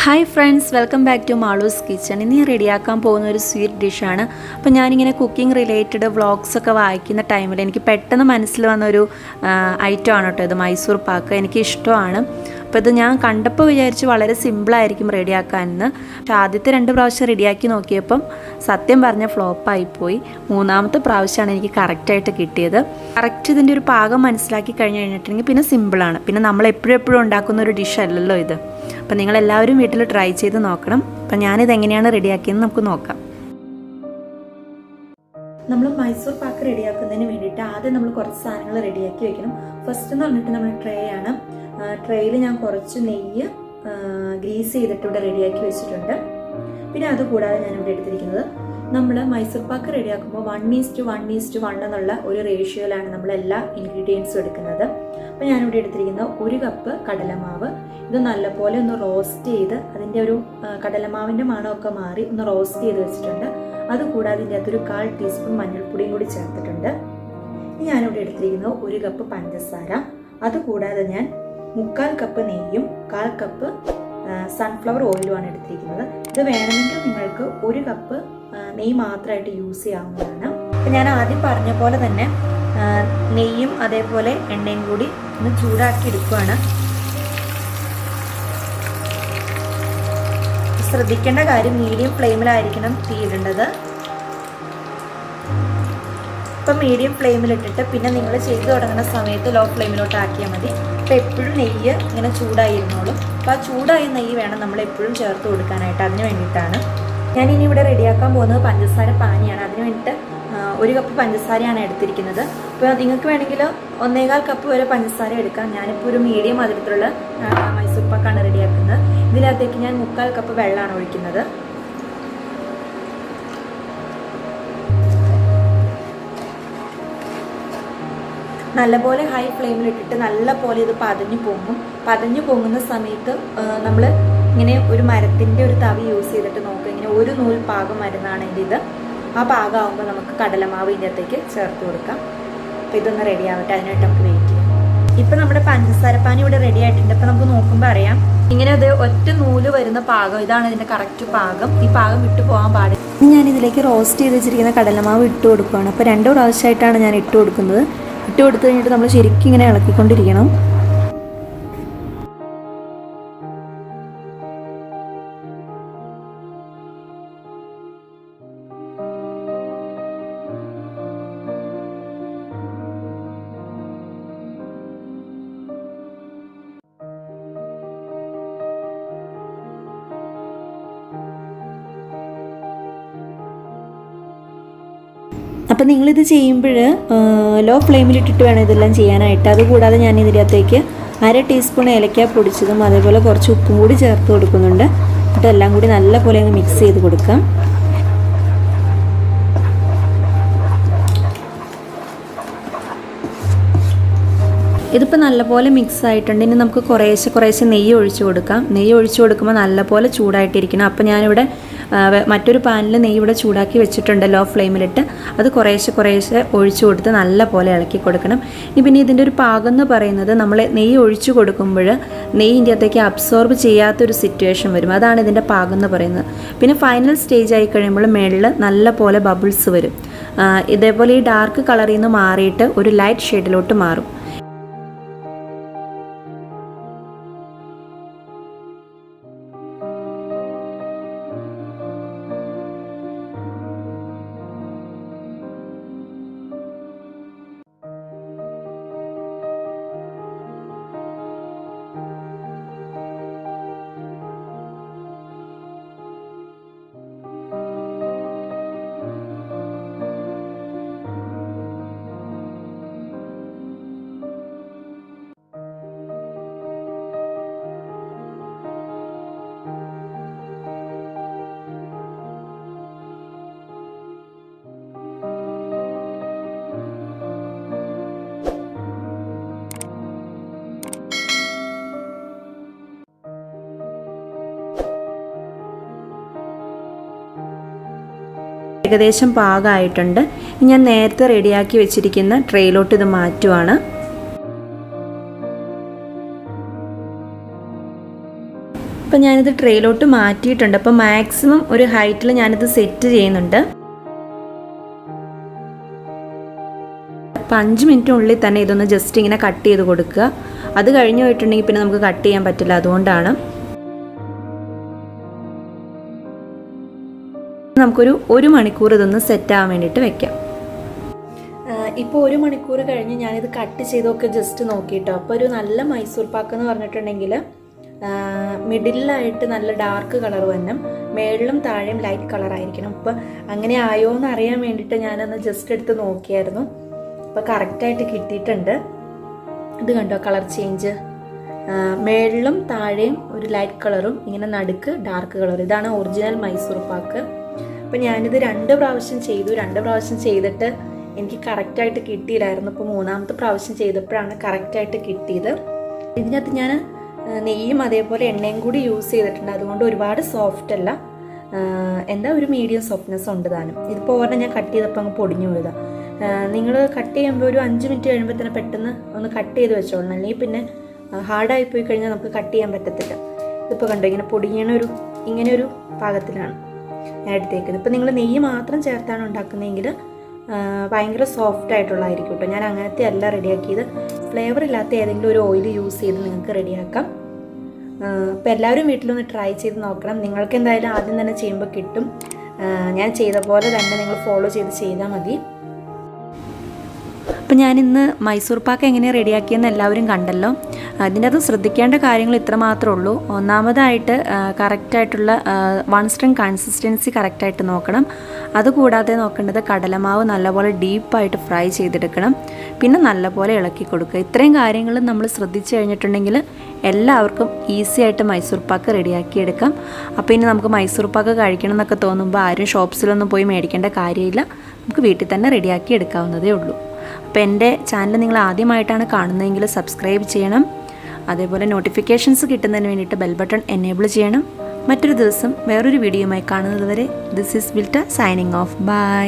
Hi friends, welcome back to Maloo's Kitchen. ഇന്ന് ഞാൻ റെഡിയാക്കാൻ പോകുന്ന ഒരു സ്വീറ്റ് ഡിഷാണ്. അപ്പോൾ ഞാനിങ്ങനെ കുക്കിംഗ് റിലേറ്റഡ് വ്ളോഗ്സ് ഒക്കെ വായിക്കുന്ന ടൈമിൽ എനിക്ക് പെട്ടെന്ന് മനസ്സിൽ വന്ന ഒരു ഐറ്റം ആണ് കേട്ടോ ഇത്. മൈസൂർ പാക്ക് എനിക്ക് ഇഷ്ടമാണ്. അപ്പോൾ ഇത് ഞാൻ കണ്ടപ്പോൾ വിചാരിച്ചു വളരെ സിമ്പിളായിരിക്കും റെഡിയാക്കാനെന്ന്. പക്ഷേ ആദ്യത്തെ 2 പ്രാവശ്യം റെഡിയാക്കി നോക്കിയപ്പം സത്യം പറഞ്ഞ ഫ്ലോപ്പായിപ്പോയി. 3ാമത്തെ പ്രാവശ്യമാണ് എനിക്ക് കറക്റ്റായിട്ട് കിട്ടിയത്. കറക്റ്റ് ഇതിൻ്റെ ഒരു പാകം മനസ്സിലാക്കി കഴിഞ്ഞിട്ടുണ്ടെങ്കിൽ പിന്നെ സിമ്പിളാണ്. പിന്നെ നമ്മൾ എപ്പോഴും ഉണ്ടാക്കുന്ന ഒരു ഡിഷ് അല്ലല്ലോ ഇത്. അപ്പോൾ നിങ്ങളെല്ലാവരും വീട്ടിൽ ട്രൈ ചെയ്ത് നോക്കണം. അപ്പം ഞാനിത് എങ്ങനെയാണ് റെഡിയാക്കിയെന്ന് നമുക്ക് നോക്കാം. നമ്മൾ മൈസൂർ പാക്ക് റെഡിയാക്കുന്നതിന് വേണ്ടിയിട്ട് ആദ്യം നമ്മൾ കുറച്ച് സാധനങ്ങൾ റെഡിയാക്കി വെക്കണം. ഫസ്റ്റ് എന്ന് പറഞ്ഞിട്ട് നമ്മൾ ട്രേ ആണ്. ട്രേയിൽ ഞാൻ കുറച്ച് നെയ്യ് ഗ്രീസ് ചെയ്തിട്ട് ഇവിടെ റെഡിയാക്കി വെച്ചിട്ടുണ്ട്. പിന്നെ അതുകൂടാതെ ഞാനിവിടെ എടുത്തിരിക്കുന്നത് നമ്മൾ മൈസൂർ പാക്ക് റെഡിയാക്കുമ്പോൾ 1:1:1 എന്നുള്ള ഒരു റേഷ്യോയിലാണ് നമ്മൾ എല്ലാ ഇൻഗ്രീഡിയൻസും എടുക്കുന്നത്. അപ്പോൾ ഞാനിവിടെ എടുത്തിരിക്കുന്നത് 1 കപ്പ് കടലമാവ്. ഇത് നല്ലപോലെ ഒന്ന് റോസ്റ്റ് ചെയ്ത് അതിൻ്റെ ഒരു കടലമാവിൻ്റെ മണമൊക്കെ മാറി ഒന്ന് റോസ്റ്റ് ചെയ്ത് വെച്ചിട്ടുണ്ട്. അതുകൂടാതെ ഇതിൻ്റെ അകത്തൊരു 1/4 ടീസ്പൂൺ മഞ്ഞൾപ്പൊടിയും കൂടി ചേർത്തിട്ടുണ്ട്. ഞാനിവിടെ എടുത്തിരിക്കുന്നത് 1 കപ്പ് പഞ്ചസാര. അതുകൂടാതെ ഞാൻ 3/4 കപ്പ് നെയ്യും 1/4 കപ്പ് സൺഫ്ലവർ ഓയിലുമാണ് എടുത്തിരിക്കുന്നത്. ഇത് വേണമെങ്കിൽ നിങ്ങൾക്ക് 1 കപ്പ് നെയ്യ് മാത്രമായിട്ട് യൂസ് ചെയ്യാവുന്നതാണ്. അപ്പം ഞാൻ ആദ്യം പറഞ്ഞ പോലെ തന്നെ നെയ്യും അതേപോലെ എണ്ണയും കൂടി ഒന്ന് ചൂടാക്കി എടുക്കുകയാണ്. ശ്രദ്ധിക്കേണ്ട കാര്യം മീഡിയം ഫ്ലെയിമിലായിരിക്കണം തീ ഇടേണ്ടത്. ഇപ്പം മീഡിയം ഫ്ലെയിമിലിട്ടിട്ട് പിന്നെ നിങ്ങൾ ചെയ്ത് തുടങ്ങുന്ന സമയത്ത് ലോ ഫ്ലെയിമിലോട്ട് ആക്കിയാൽ മതി. അപ്പോൾ എപ്പോഴും നെയ്യ് ഇങ്ങനെ ചൂടായിരുന്നോളും. അപ്പോൾ ആ ചൂടായ നെയ്യ് വേണം നമ്മൾ എപ്പോഴും ചേർത്ത് കൊടുക്കാനായിട്ട്. അതിന് വേണ്ടിയിട്ടാണ് ഞാനിനി ഇവിടെ റെഡിയാക്കാൻ പോകുന്നത് പഞ്ചസാര പാനിയാണ്. അതിന് വേണ്ടിയിട്ട് 1 കപ്പ് പഞ്ചസാരയാണ് എടുത്തിരിക്കുന്നത്. അപ്പോൾ നിങ്ങൾക്ക് വേണമെങ്കിൽ 1.25 കപ്പ് വരെ പഞ്ചസാര എടുക്കാം. ഞാനിപ്പോൾ ഒരു മീഡിയം മധുരത്തിലുള്ള മൈസൂർ പാക്കാണ് റെഡിയാക്കുന്നത്. ഇതിനകത്തേക്ക് ഞാൻ 3/4 കപ്പ് വെള്ളമാണ് ഒഴിക്കുന്നത്. നല്ലപോലെ ഹൈ ഫ്ലെയിമിലിട്ടിട്ട് നല്ലപോലെ ഇത് പതഞ്ഞു പൊങ്ങുന്ന സമയത്ത് നമ്മൾ ഇങ്ങനെ ഒരു മരത്തിൻ്റെ ഒരു തവി യൂസ് ചെയ്തിട്ട് നോക്കുക. ഇങ്ങനെ ഒരു നൂൽ പാകം വരുന്നതാണെങ്കിൽ ഇത് ആ പാകമാകുമ്പോൾ നമുക്ക് കടലമാവ് ഇതിൻ്റെ അകത്തേക്ക് ചേർത്ത് കൊടുക്കാം. അപ്പോൾ ഇതൊന്ന് റെഡി ആവട്ടെ, അതിനായിട്ട് നമുക്ക് വെയിറ്റ് ചെയ്യാം. ഇപ്പം നമ്മുടെ പഞ്ചസാരപ്പാനി ഇവിടെ റെഡി ആയിട്ടുണ്ട്. അപ്പോൾ നമുക്ക് നോക്കുമ്പോൾ അറിയാം ഇങ്ങനെ അത് ഒറ്റ നൂല് വരുന്ന പാകം. ഇതാണ് ഇതിൻ്റെ കറക്റ്റ് പാകം. ഈ പാകം വിട്ടു പോകാൻ പാടില്ല. ഞാനിതിലേക്ക് റോസ്റ്റ് ചെയ്ത് വെച്ചിരിക്കുന്ന കടലമാവ് ഇട്ട് കൊടുക്കുകയാണ്. അപ്പോൾ 2 പ്രാവശ്യമായിട്ടാണ് ഞാൻ ഇട്ട് കൊടുക്കുന്നത്. ഇട്ട് കൊടുത്തു കഴിഞ്ഞിട്ട് നമ്മൾ ശരിക്കും ഇങ്ങനെ ഇളക്കിക്കൊണ്ടിരിക്കണം. അപ്പം നിങ്ങളിത് ചെയ്യുമ്പോൾ ലോ ഫ്ലെയിമിലിട്ടിട്ട് വേണം ഇതെല്ലാം ചെയ്യാനായിട്ട്. അതുകൂടാതെ ഞാൻ ഇതിനകത്തേക്ക് 1/2 ടീസ്പൂൺ ഏലക്ക പൊടിച്ചതും അതേപോലെ കുറച്ച് ഉപ്പും കൂടി ചേർത്ത് കൊടുക്കുന്നുണ്ട്. എന്നിട്ട് എല്ലാം കൂടി നല്ലപോലെ ഒന്ന് മിക്സ് ചെയ്ത് കൊടുക്കാം. ഇതിപ്പോൾ നല്ലപോലെ മിക്സ് ആയിട്ടുണ്ട്. ഇനി നമുക്ക് കുറേശ്ശെ നെയ്യ് ഒഴിച്ച് കൊടുക്കാം. നെയ്യ് ഒഴിച്ച് കൊടുക്കുമ്പോൾ നല്ലപോലെ ചൂടായിട്ടിരിക്കണം. അപ്പോൾ ഞാനിവിടെ മറ്റൊരു പാനിൽ നെയ്യ് ഇവിടെ ചൂടാക്കി വെച്ചിട്ടുണ്ട് ലോ ഫ്ലെയിമിലിട്ട്. അത് കുറേശ്ശെ ഒഴിച്ചു കൊടുത്ത് നല്ലപോലെ ഇളക്കി കൊടുക്കണം. പിന്നെ ഇതിൻ്റെ ഒരു പാകം എന്ന് പറയുന്നത് നമ്മൾ നെയ്യ് ഒഴിച്ചു കൊടുക്കുമ്പോൾ നെയ്യിൻ്റെ അകത്തേക്ക് അബ്സോർബ് ചെയ്യാത്തൊരു സിറ്റുവേഷൻ വരും. അതാണ് ഇതിൻ്റെ പാകം എന്ന് പറയുന്നത്. പിന്നെ ഫൈനൽ സ്റ്റേജ് ആയി കഴിയുമ്പോൾ മേളിൽ നല്ലപോലെ ബബിൾസ് വരും. ഇതേപോലെ ഈ ഡാർക്ക് കളറിൽ നിന്ന് മാറിയിട്ട് ഒരു ലൈറ്റ് ഷെയ്ഡിലോട്ട് മാറും. ഏകദേശം പാകമായിട്ടുണ്ട്. ഞാൻ നേരത്തെ റെഡിയാക്കി വെച്ചിരിക്കുന്ന ട്രേയിലോട്ട് ഇത് മാറ്റുവാണ്. അപ്പോൾ ഞാനിത് ട്രേയിലോട്ട് മാറ്റിയിട്ടുണ്ട്. അപ്പോൾ മാക്സിമം ഒരു ഹൈറ്റിൽ ഞാനിത് സെറ്റ് ചെയ്യുന്നുണ്ട്. അപ്പോൾ 5 മിനിറ്റിനുള്ളിൽ തന്നെ ഇതൊന്ന് ജസ്റ്റ് ഇങ്ങനെ കട്ട് ചെയ്ത് കൊടുക്കുക. അത് കഴിഞ്ഞ് പോയിട്ടുണ്ടെങ്കിൽ പിന്നെ നമുക്ക് കട്ട് ചെയ്യാൻ പറ്റില്ല, അതുകൊണ്ടാണ്. നമുക്കൊരു 1 മണിക്കൂർ ഇതൊന്ന് സെറ്റ് ആവാൻ വേണ്ടിയിട്ട് വെക്കാം. ഇപ്പോൾ 1 മണിക്കൂർ കഴിഞ്ഞ് ഞാനിത് കട്ട് ചെയ്തൊക്കെ ജസ്റ്റ് നോക്കിയിട്ടോ. അപ്പോൾ ഒരു നല്ല മൈസൂർ പാക്ക് എന്ന് പറഞ്ഞിട്ടുണ്ടെങ്കിൽ മിഡിലായിട്ട് നല്ല ഡാർക്ക് കളർ തന്നെ, മേളിലും താഴെയും ലൈറ്റ് കളറായിരിക്കണം. അപ്പോൾ അങ്ങനെ ആയോ എന്ന് അറിയാൻ വേണ്ടിയിട്ട് ഞാനൊന്ന് ജസ്റ്റ് എടുത്ത് നോക്കിയായിരുന്നു. അപ്പോൾ കറക്റ്റായിട്ട് കിട്ടിയിട്ടുണ്ട്. ഇത് കണ്ടോ കളർ ചേഞ്ച്, മേളിലും താഴെയും ഒരു ലൈറ്റ് കളറും ഇങ്ങനെ നടുക്ക് ഡാർക്ക് കളർ. ഇതാണ് ഒറിജിനൽ മൈസൂർ പാക്ക്. അപ്പോൾ ഞാനിത് 2 പ്രാവശ്യം ചെയ്തു. 2 പ്രാവശ്യം ചെയ്തിട്ട് എനിക്ക് കറക്റ്റായിട്ട് കിട്ടിയില്ലായിരുന്നു. ഇപ്പോൾ 3ാമത്തെ പ്രാവശ്യം ചെയ്തപ്പോഴാണ് കറക്റ്റായിട്ട് കിട്ടിയത്. ഇതിനകത്ത് ഞാൻ നെയ്യും അതേപോലെ എണ്ണയും കൂടി യൂസ് ചെയ്തിട്ടുണ്ട്. അതുകൊണ്ട് ഒരുപാട് സോഫ്റ്റ് അല്ല, എന്താ ഒരു മീഡിയം സോഫ്റ്റ്നെസ് ഉണ്ട് താനും. ഇതിപ്പോൾ ഒരെണ്ണം ഞാൻ കട്ട് ചെയ്തപ്പോൾ അങ്ങ് പൊടിഞ്ഞു പോയതാണ്. നിങ്ങൾ കട്ട് ചെയ്യുമ്പോൾ ഒരു 5 മിനിറ്റ് കഴിയുമ്പോൾ തന്നെ പെട്ടെന്ന് ഒന്ന് കട്ട് ചെയ്ത് വെച്ചോളണം, അല്ലെങ്കിൽ പിന്നെ ഹാർഡായി പോയി കഴിഞ്ഞാൽ നമുക്ക് കട്ട് ചെയ്യാൻ പറ്റത്തില്ല. ഇതിപ്പോൾ കണ്ടോ ഇങ്ങനെ പൊടിയണ ഇങ്ങനെ ഒരു പാകത്തിലാണ് ഞാൻ എടുത്തേക്കുന്നത്. ഇപ്പോൾ നിങ്ങൾ നെയ്യ് മാത്രം ചേർത്താണ് ഉണ്ടാക്കുന്നതെങ്കിൽ ഭയങ്കര സോഫ്റ്റ് ആയിട്ടുള്ളതായിരിക്കും കേട്ടോ. ഞാൻ അങ്ങനത്തെ അല്ല റെഡിയാക്കിയത്. ഫ്ലേവർ ഇല്ലാത്ത ഏതെങ്കിലും ഒരു ഓയിൽ യൂസ് ചെയ്ത് നിങ്ങൾക്ക് റെഡിയാക്കാം. അപ്പോൾ എല്ലാവരും വീട്ടിലൊന്ന് ട്രൈ ചെയ്ത് നോക്കണം. നിങ്ങൾക്ക് എന്തായാലും ആദ്യം തന്നെ ചെയ്യുമ്പോൾ കിട്ടും. ഞാൻ ചെയ്ത പോലെ തന്നെ നിങ്ങൾ ഫോളോ ചെയ്താൽ മതി. അപ്പോൾ ഞാനിന്ന് മൈസൂർ പാക്ക് എങ്ങനെയാണ് റെഡിയാക്കിയെന്ന് എല്ലാവരും കണ്ടല്ലോ. അതിൻ്റെ അത് ശ്രദ്ധിക്കേണ്ട കാര്യങ്ങൾ ഇത്ര മാത്രമേ ഉള്ളൂ. ഒന്നാമതായിട്ട് കറക്റ്റായിട്ടുള്ള 1 സ്ട്രിങ് കൺസിസ്റ്റൻസി കറക്റ്റായിട്ട് നോക്കണം. അതുകൂടാതെ നോക്കേണ്ടത് കടലമാവ് നല്ലപോലെ ഡീപ്പായിട്ട് ഫ്രൈ ചെയ്തെടുക്കണം. പിന്നെ നല്ലപോലെ ഇളക്കി കൊടുക്കുക. ഇത്രയും കാര്യങ്ങൾ നമ്മൾ ശ്രദ്ധിച്ചു കഴിഞ്ഞിട്ടുണ്ടെങ്കിൽ എല്ലാവർക്കും ഈസി ആയിട്ട് മൈസൂർ പാക്ക് റെഡിയാക്കിയെടുക്കാം. അപ്പോൾ ഇനി നമുക്ക് മൈസൂർ പാക്ക് കഴിക്കണം എന്നൊക്കെ തോന്നുമ്പോൾ ആരും ഷോപ്സിലൊന്നും പോയി മേടിക്കേണ്ട കാര്യമില്ല. നമുക്ക് വീട്ടിൽ തന്നെ റെഡിയാക്കി എടുക്കാവുന്നതേ ഉള്ളൂ. അപ്പോൾ എൻ്റെ ചാനൽ നിങ്ങൾ ആദ്യമായിട്ടാണ് കാണുന്നതെങ്കിൽ സബ്സ്ക്രൈബ് ചെയ്യണം. അതേപോലെ നോട്ടിഫിക്കേഷൻസ് കിട്ടുന്നതിന് വേണ്ടിയിട്ട് ബെൽ ബട്ടൺ എനേബിൾ ചെയ്യണം. മറ്റൊരു ദിവസം വേറൊരു വീഡിയോയുമായി കാണുന്നത് വരെ ദിസ് ഈസ് വിൽട്ട സൈനിങ് ഓഫ്. ബൈ.